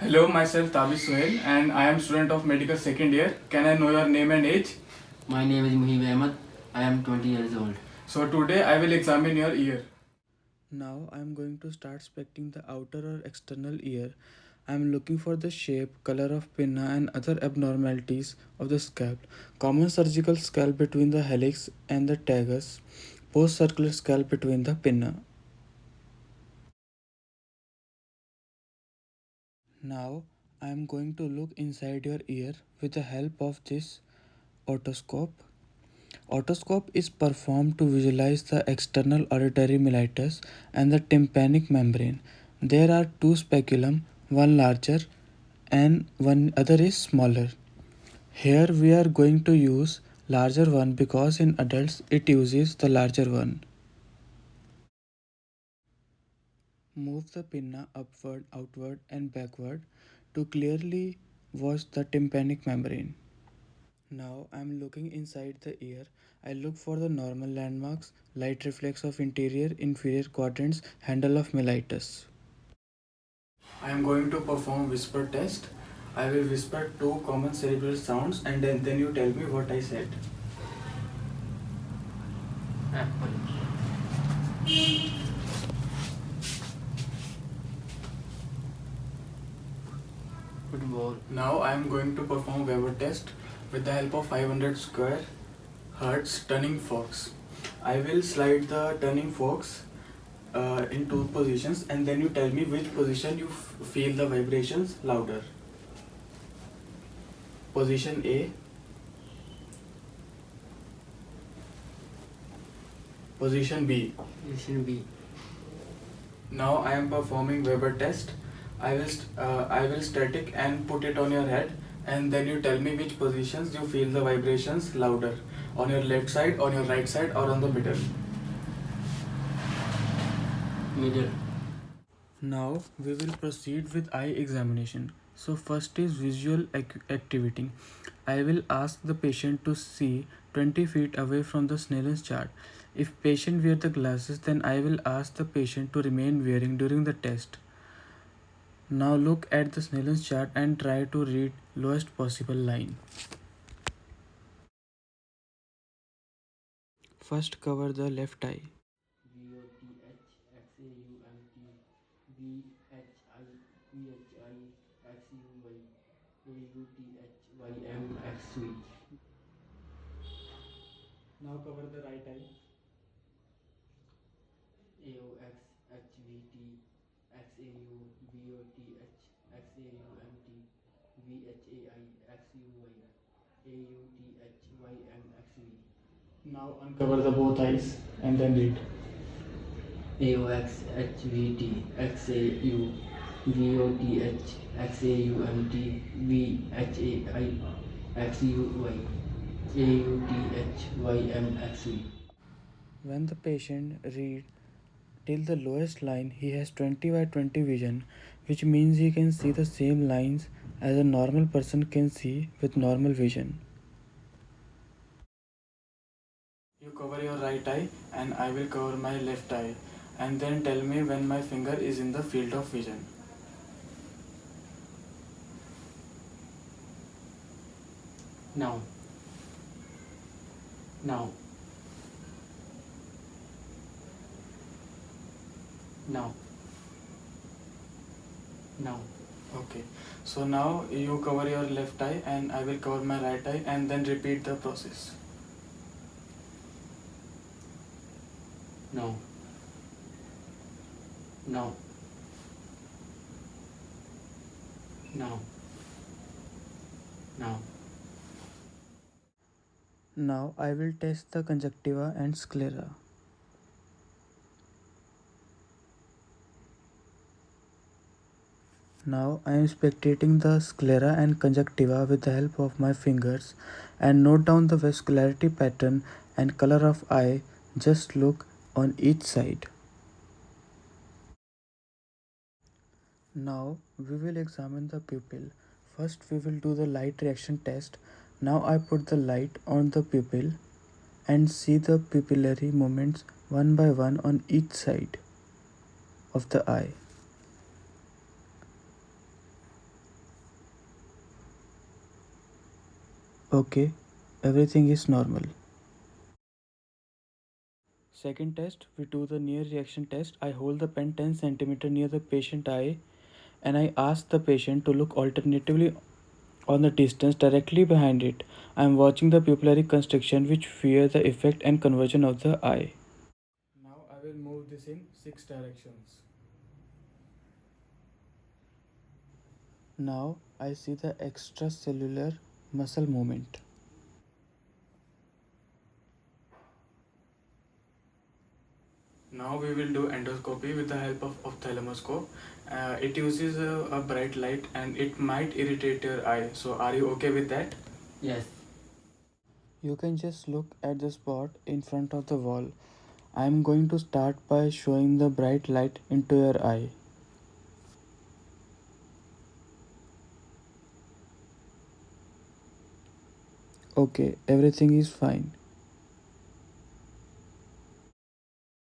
Hello, myself Tabish Sohail and I am student of medical second year. Can I know your name and age? My name is Muhib Ahmed. I am 20 years old. So today I will examine your ear. Now I am going to start inspecting the outer or external ear. I am looking for the shape, color of pinna and other abnormalities of the scalp. Common surgical scalp between the helix and the tragus. Post-circular scalp between the pinna. Now I am going to look inside your ear with the help of this otoscope. Otoscope is performed to visualize the external auditory mellitus and the tympanic membrane. There are two speculum, one larger and one other is smaller. Here we are going to use larger one because in adults it uses the larger one. Move the pinna upward, outward and backward to clearly watch the tympanic membrane. Now I am looking inside the ear. I look for the normal landmarks, light reflex of interior, inferior quadrants, handle of mellitus. I am going to perform whisper test. I will whisper two common cerebral sounds and then you tell me what I said. Apple. Football. Now I am going to perform Weber test with the help of 500 square hertz turning forks. I will slide the turning forks in two positions and then you tell me which position you feel the vibrations louder. Position A, position B. Position B. Now I am performing Weber test. I will static and put it on your head and then you tell me which positions you feel the vibrations louder, on your left side, on your right side or on the middle. Middle. Now we will proceed with eye examination. So first is visual activity. I will ask the patient to see 20 feet away from the Snellen's chart. If patient wear the glasses, then I will ask the patient to remain wearing during the test. Now look at the Snellen's chart and try to read lowest possible line. First cover the left eye. Now cover the right eye. Now uncover the both eyes and then read. AOX HVT XAU VOTH XAUMT VHAI XUY AUTHYMXV. When the patient read till the lowest line, he has 20 by 20 vision, which means he can see the same lines as a normal person can see with normal vision. You cover your right eye and I will cover my left eye and then tell me when my finger is in the field of vision. Now. Now. Now. Now. Okay. So now you cover your left eye and I will cover my right eye and then repeat the process. Now. Now. Now. Now. Now I will test the conjunctiva and sclera. Now I am spectating the sclera and conjunctiva with the help of my fingers and note down the vascularity pattern and color of eye. Just look on each side. Now we will examine the pupil. First we will do the light reaction test. Now I put the light on the pupil and see the pupillary movements one by one on each side of the eye. Okay, everything is normal. Second test, we do the near reaction test. I hold the pen 10 cm near the patient eye and I ask the patient to look alternatively on the distance directly behind it. I am watching the pupillary constriction which fear the effect and conversion of the eye. Now I will move this in 6 directions. Now I see the extracellular muscle movement. Now we will do endoscopy with the help of ophthalmoscope. It uses a bright light and it might irritate your eye. So are you okay with that? Yes. You can just look at the spot in front of the wall. I am going to start by showing the bright light into your eye. Okay, everything is fine.